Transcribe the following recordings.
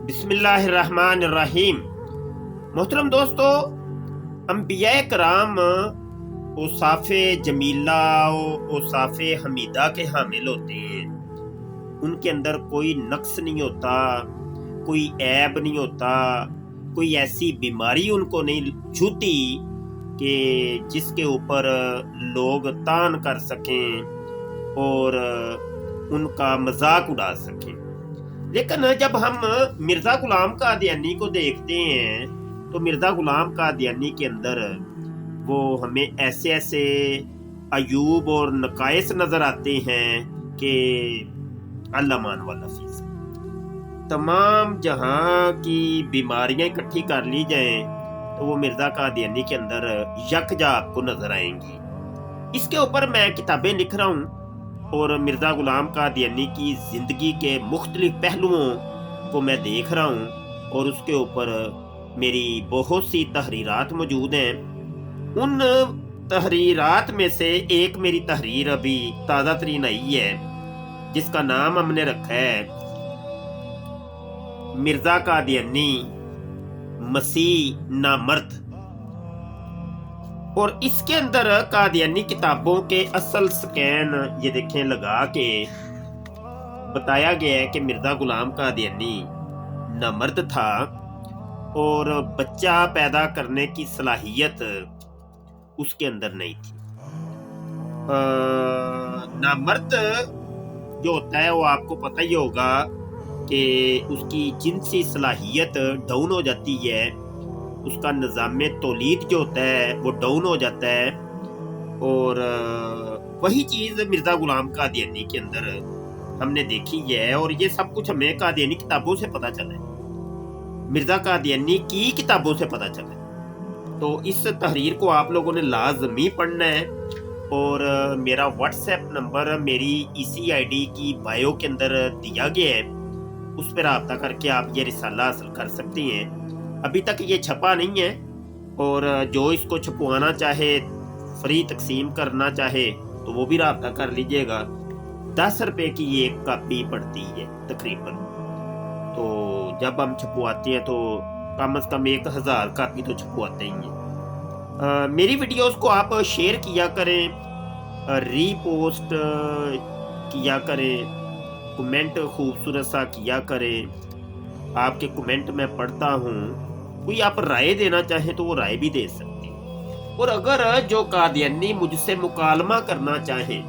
बिस्मिल्लाहिर्रहमानिर्रहीम। मोहतरम दोस्तों, अंबिया कराम औसाफ़े जमीला औसाफ़े हमीदा के हामिल होते हैं। उनके अंदर कोई नक्स नहीं होता, कोई ऐब नहीं होता, कोई ऐसी बीमारी उनको नहीं छूती कि जिसके ऊपर लोग तान कर सकें और उनका मजाक उड़ा सकें। लेकिन जब हम मिर्ज़ा गुलाम कादियानी को देखते हैं तो मिर्ज़ा गुलाम कादियानी के अंदर वो हमें ऐसे ऐसे अयूब और नकाइस नज़र आते हैं कि अल्लामान वाला फीस तमाम जहां की बीमारियां इकट्ठी कर ली जाएं तो वो मिर्ज़ा कादियानी के अंदर यकजा आपको नज़र आएंगी। इसके ऊपर मैं किताबें लिख रहा हूँ और मिर्ज़ा गुलाम कादियानी की ज़िंदगी के मुख्तलिफ पहलुओं को मैं देख रहा हूँ और उसके ऊपर मेरी बहुत सी तहरीरात मौजूद हैं। उन तहरीरात में से एक मेरी तहरीर अभी ताज़ा तरीन आई है जिसका नाम हमने रखा है मिर्ज़ा कादियानी मसीह नामर्द। और इसके अंदर कादियानी किताबों के असल स्कैन ये देखें लगा के बताया गया है कि मिर्ज़ा गुलाम कादियानी नामर्द था और बच्चा पैदा करने की सलाहियत उसके अंदर नहीं थी। नामर्द जो होता है वो आपको पता ही होगा कि उसकी जिनसी सलाहियत डाउन हो जाती है, उसका निज़ाम तौलीद जो होता है वो डाउन हो जाता है। और वही चीज़ मिर्ज़ा गुलाम कादियानी के अंदर हमने देखी है और ये सब कुछ हमें कादियानी किताबों से पता चला है, मिर्ज़ा कादियानी की किताबों से पता चला है। तो इस तहरीर को आप लोगों ने लाजमी पढ़ना है और मेरा व्हाट्सएप नंबर मेरी इसी आईडी की बायो के अंदर दिया गया है, उस पर रब्ता करके आप ये रिसाला हासिल कर सकती हैं। अभी तक ये छपा नहीं है और जो इसको छपवाना चाहे, फ्री तकसीम करना चाहे तो वो भी रब्ता कर लीजिएगा। 10 रुपए की ये एक कापी पड़ती है तकरीबन। तो जब हम छपवाते हैं तो कम से कम 1000 कापी तो छपवाते ही हैं। मेरी वीडियोस को आप शेयर किया करें, रीपोस्ट किया करें, कमेंट खूबसूरत सा किया करें। आपके कमेंट मैं पढ़ता हूँ। कोई आप राय देना चाहें तो वो राय भी दे सकते हैं। और अगर जो कादियानी मुझसे मुकालमा करना चाहें,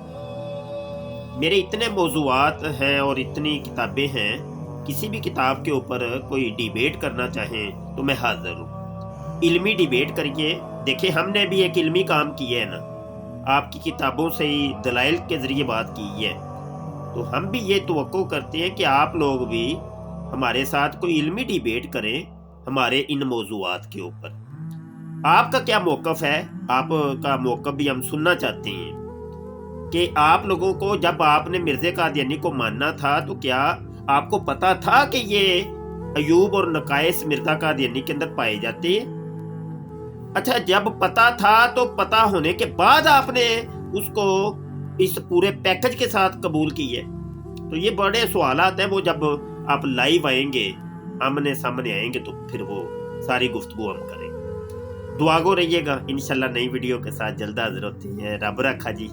मेरे इतने मौज़ूआत हैं और इतनी किताबें हैं, किसी भी किताब के ऊपर कोई डिबेट करना चाहें तो मैं हाजिर हूँ। इल्मी डिबेट करिए। देखिए, हमने भी एक इल्मी काम किया है ना, आपकी किताबों से ही दलाइल के ज़रिए बात की है, तो हम भी ये तवक्को करते हैं कि आप लोग भी हमारे साथ कोई इल्मी डिबेट करें हमारे इन मौज़ूआत के ऊपर। आपका क्या मौक़िफ़ है, आपका मौक़िफ़ भी हम सुनना चाहते हैं कि आप लोगों को जब आपने मिर्ज़ा कादियानी को मानना था तो क्या आपको पता था कि ये अयूब और नकाइस मिर्ज़ा कादियानी के अंदर पाए जाते हैं? अच्छा, जब पता था तो पता होने के बाद आपने उसको इस पूरे पैकेज के साथ कबूल किए? तो ये बड़े सवालात हैं, वो जब आप लाइव आएंगे, आमने सामने आएंगे तो फिर वो सारी गुफ्तगू हम करेंगे। दुआ गो रहिएगा। इंशाल्लाह नई वीडियो के साथ जल्द हाजिर होती हैं। रब रखा जी।